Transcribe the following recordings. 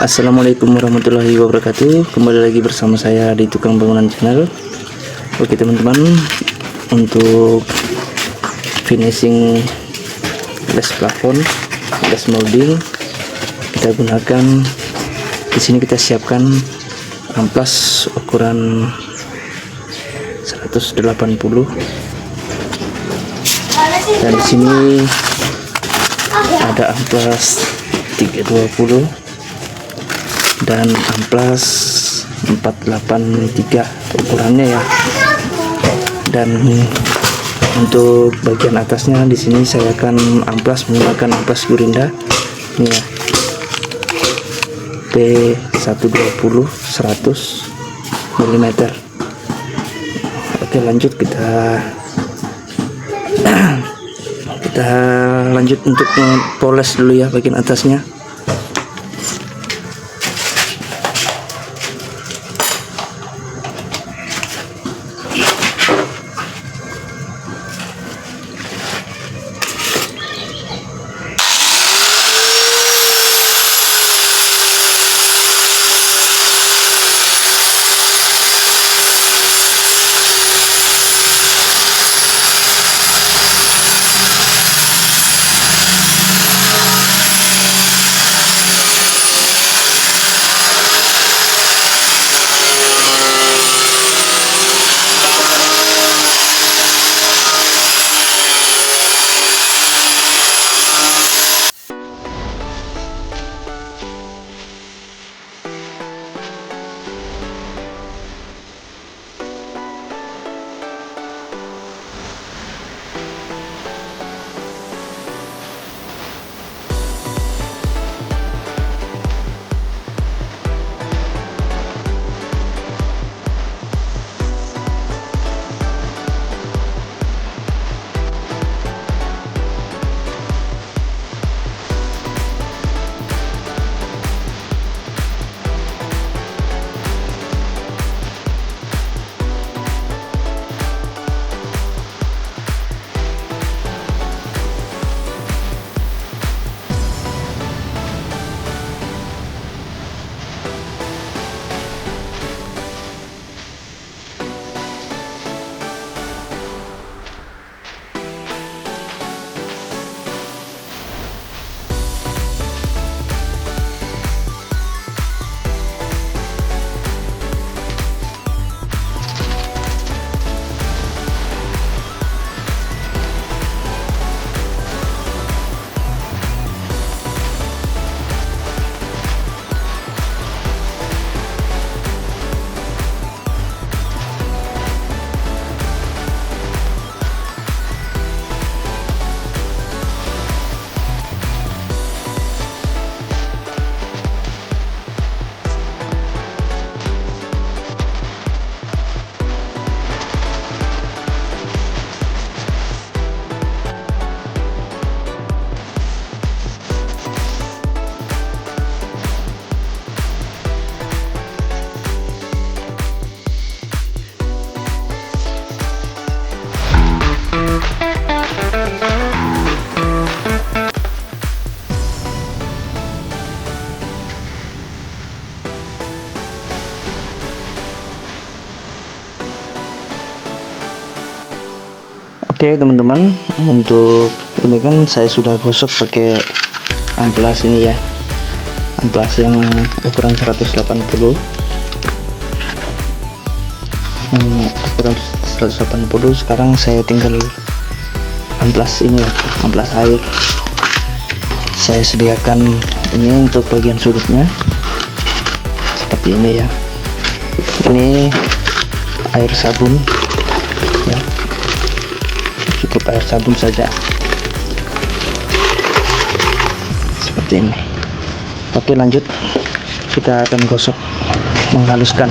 Assalamualaikum warahmatullahi wabarakatuh. Kembali lagi bersama saya di Tukang Bangunan Channel. Oke teman-teman, untuk finishing glass plafon, glass molding, kita gunakan di sini. Kita siapkan amplas ukuran 180, dan di sini ada amplas 320 dan amplas 483 ukurannya ya. Dan untuk bagian atasnya di sini saya akan amplas menggunakan amplas gurinda ini ya, P120 100 mm. Oke, lanjut kita lanjut untuk poles dulu ya bagian atasnya. Oke teman-teman, untuk ini kan saya sudah gosok pakai amplas ini ya, amplas yang ukuran 180, ukuran 180. Sekarang saya tinggal amplas ini ya, amplas air. Saya sediakan ini untuk bagian sudutnya seperti ini ya. Ini air sabun ya, cukup air sabun saja seperti ini. Oke, lanjut kita akan gosok, menghaluskan.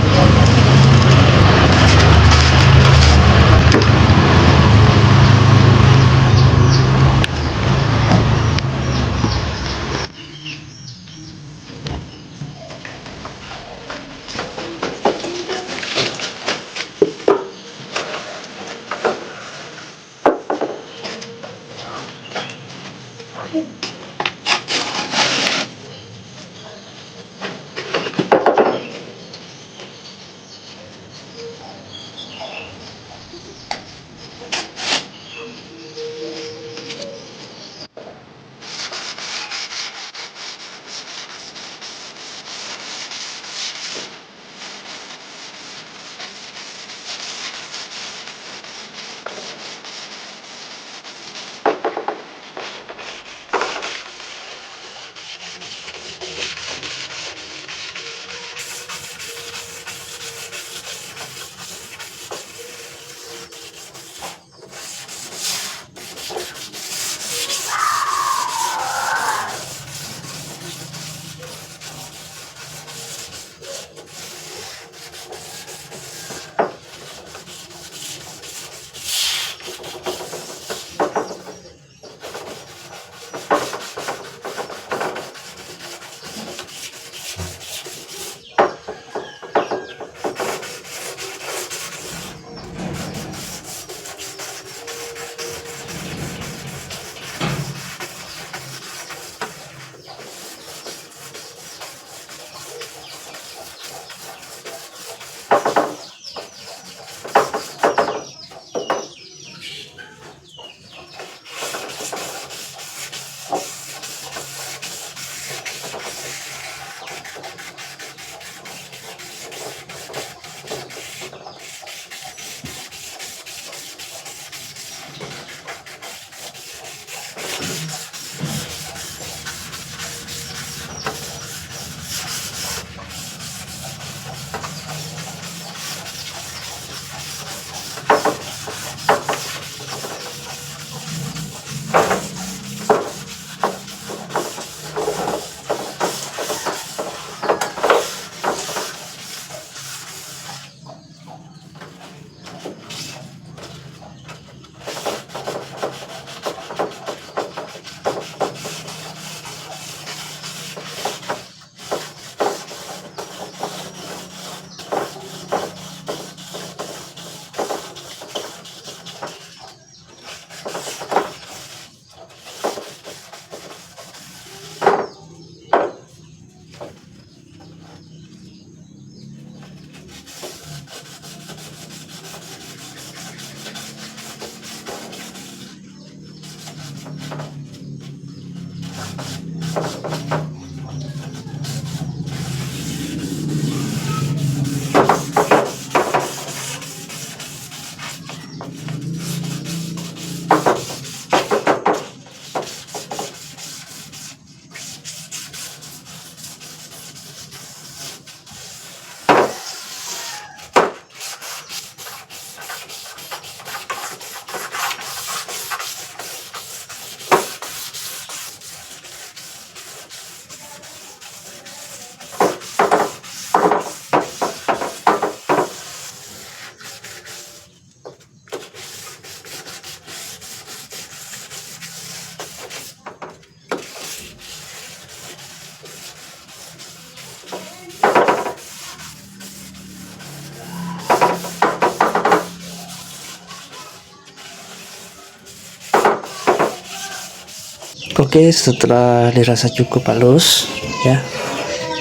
Oke, setelah dirasa cukup halus ya,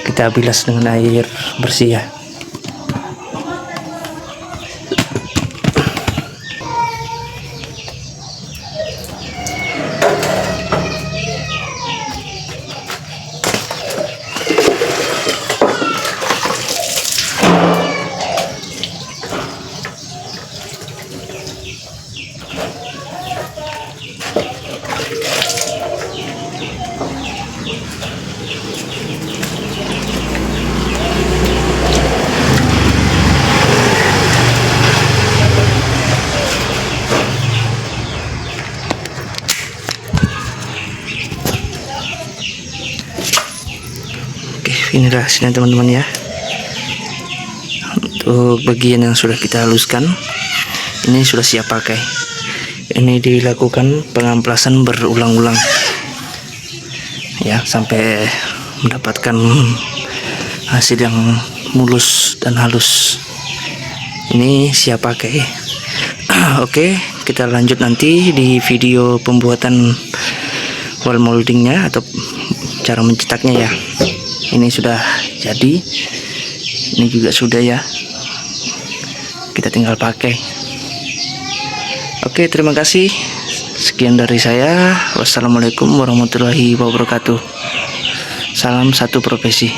kita bilas dengan air bersih ya. Inilah hasilnya teman-teman ya. Untuk bagian yang sudah kita haluskan, ini sudah siap pakai. Ini dilakukan pengamplasan berulang-ulang ya, sampai mendapatkan hasil yang mulus dan halus. Ini siap pakai. Oke, kita lanjut nanti di video pembuatan wall moldingnya atau cara mencetaknya ya. Ini sudah jadi, ini juga sudah ya, kita tinggal pakai. Oke, terima kasih. Sekian dari saya. Wassalamualaikum warahmatullahi wabarakatuh. Salam satu profesi.